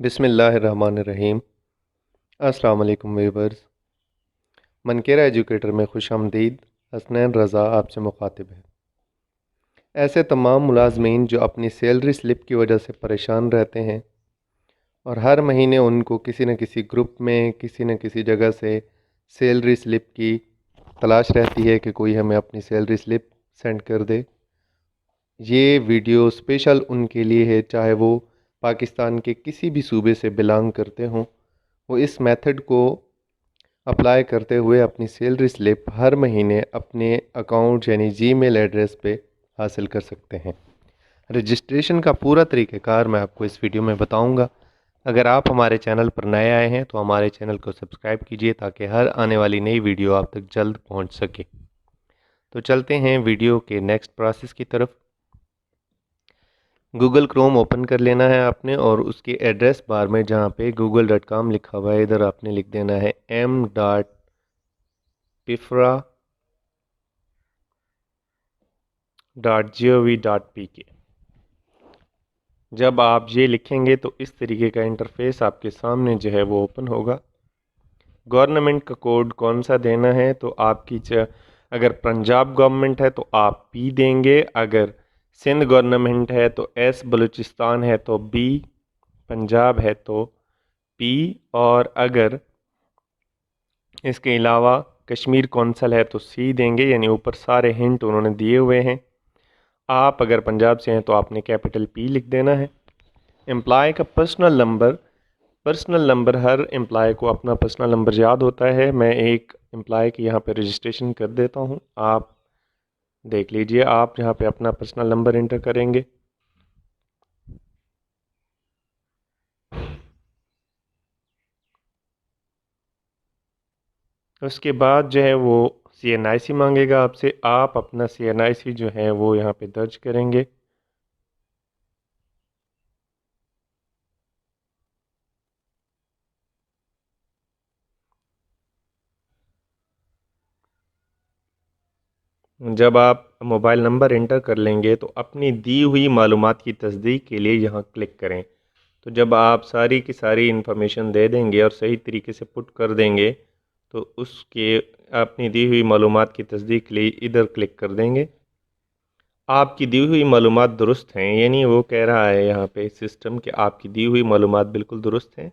बिस्मिल्लाहिर्रहमानिर्रहीम। अस्सलाम वालेकुम व्यूअर्स। मनकेरा एजुकेटर में खुशामदीद। हसनैन रज़ा आपसे मुखातिब है। ऐसे तमाम मुलाजमीन जो अपनी सैलरी स्लिप की वजह से परेशान रहते हैं और हर महीने उनको किसी न किसी ग्रुप में किसी न किसी जगह से सैलरी स्लिप की तलाश रहती है कि कोई हमें अपनी सैलरी स्लिप सेंड कर दे। ये वीडियो स्पेशल उनके लिए है, चाहे वो पाकिस्तान के किसी भी सूबे से बिलोंग करते हों। वो इस मेथड को अप्लाई करते हुए अपनी सैलरी स्लिप हर महीने अपने अकाउंट यानी जीमेल एड्रेस पे हासिल कर सकते हैं। रजिस्ट्रेशन का पूरा तरीक़ाकार मैं आपको इस वीडियो में बताऊंगा। अगर आप हमारे चैनल पर नए आए हैं तो हमारे चैनल को सब्सक्राइब कीजिए ताकि हर आने वाली नई वीडियो आप तक जल्द पहुंच सके। तो चलते हैं वीडियो के नेक्स्ट प्रोसेस की तरफ। गूगल क्रोम ओपन कर लेना है आपने और उसके एड्रेस बार में जहाँ पे google.com लिखा हुआ है इधर आपने लिख देना है m.pifra.gov.pk। जब आप ये लिखेंगे तो इस तरीके का इंटरफेस आपके सामने जो है वो ओपन होगा। गवर्नमेंट का कोड कौन सा देना है तो आपकी अगर पंजाब गवर्नमेंट है तो आप पी देंगे, अगर सिंध गवर्नमेंट है तो एस, बलूचिस्तान है तो बी, पंजाब है तो पी, और अगर इसके अलावा कश्मीर कौंसल है तो सी देंगे। यानी ऊपर सारे हिंट उन्होंने दिए हुए हैं। आप अगर पंजाब से हैं तो आपने कैपिटल पी लिख देना है। एम्प्लॉय का पर्सनल नंबर हर एम्प्लॉय को अपना पर्सनल नंबर याद होता है। मैं एक एम्प्लॉय की यहाँ पे रजिस्ट्रेशन कर देता हूँ, आप देख लीजिए। आप यहाँ पे अपना पर्सनल नंबर एंटर करेंगे। उसके बाद जो है वो CNIC मांगेगा आपसे। आप अपना CNIC जो है वो यहाँ पे दर्ज करेंगे। जब आप मोबाइल नंबर एंटर कर लेंगे तो अपनी दी हुई मालूमात की तस्दीक के लिए यहाँ क्लिक करें। तो जब आप सारी की सारी इन्फॉर्मेशन दे देंगे और सही तरीके से पुट कर देंगे तो उसके अपनी दी हुई मालूमात की तस्दीक के लिए इधर क्लिक कर देंगे। आपकी दी हुई मालूमात दुरुस्त हैं, यानी वो कह रहा है यहाँ पे सिस्टम कि आपकी दी हुई मालूमात बिल्कुल दुरुस्त हैं।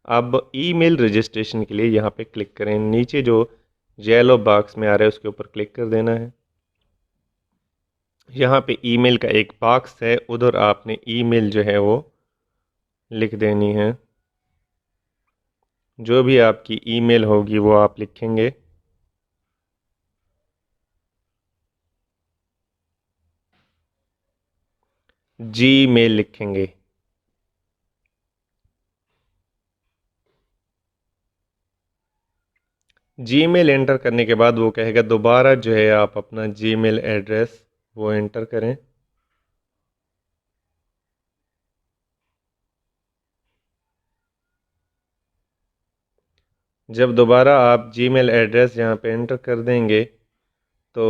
अब ईमेल रजिस्ट्रेशन के लिए यहाँ पे क्लिक करें। नीचे जो येलो बॉक्स में आ रहा है उसके ऊपर क्लिक कर देना है। यहाँ पे ईमेल का एक बॉक्स है, उधर आपने ईमेल जो है वो लिख देनी है। जो भी आपकी ईमेल होगी वो आप लिखेंगे। जीमेल लिखेंगे। जीमेल एंटर करने के बाद वो कहेगा दोबारा जो है आप अपना जीमेल एड्रेस वो एंटर करें। जब दोबारा आप जीमेल एड्रेस यहाँ पे एंटर कर देंगे तो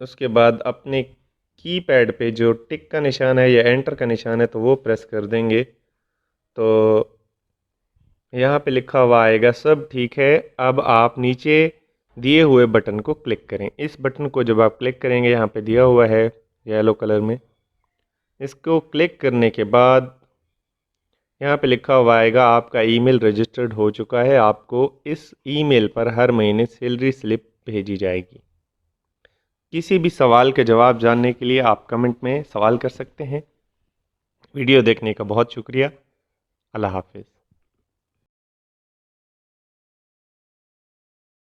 उसके बाद अपने कीपैड पे जो टिक का निशान है या एंटर का निशान है तो वो प्रेस कर देंगे। तो यहाँ पे लिखा हुआ आएगा सब ठीक है। अब आप नीचे दिए हुए बटन को क्लिक करें। इस बटन को जब आप क्लिक करेंगे, यहाँ पे दिया हुआ है येलो कलर में, इसको क्लिक करने के बाद यहाँ पे लिखा हुआ आएगा आपका ईमेल रजिस्टर्ड हो चुका है। आपको इस ईमेल पर हर महीने सैलरी स्लिप भेजी जाएगी। किसी भी सवाल के जवाब जानने के लिए आप कमेंट में सवाल कर सकते हैं। वीडियो देखने का बहुत शुक्रिया। अल्लाह हाफिज़।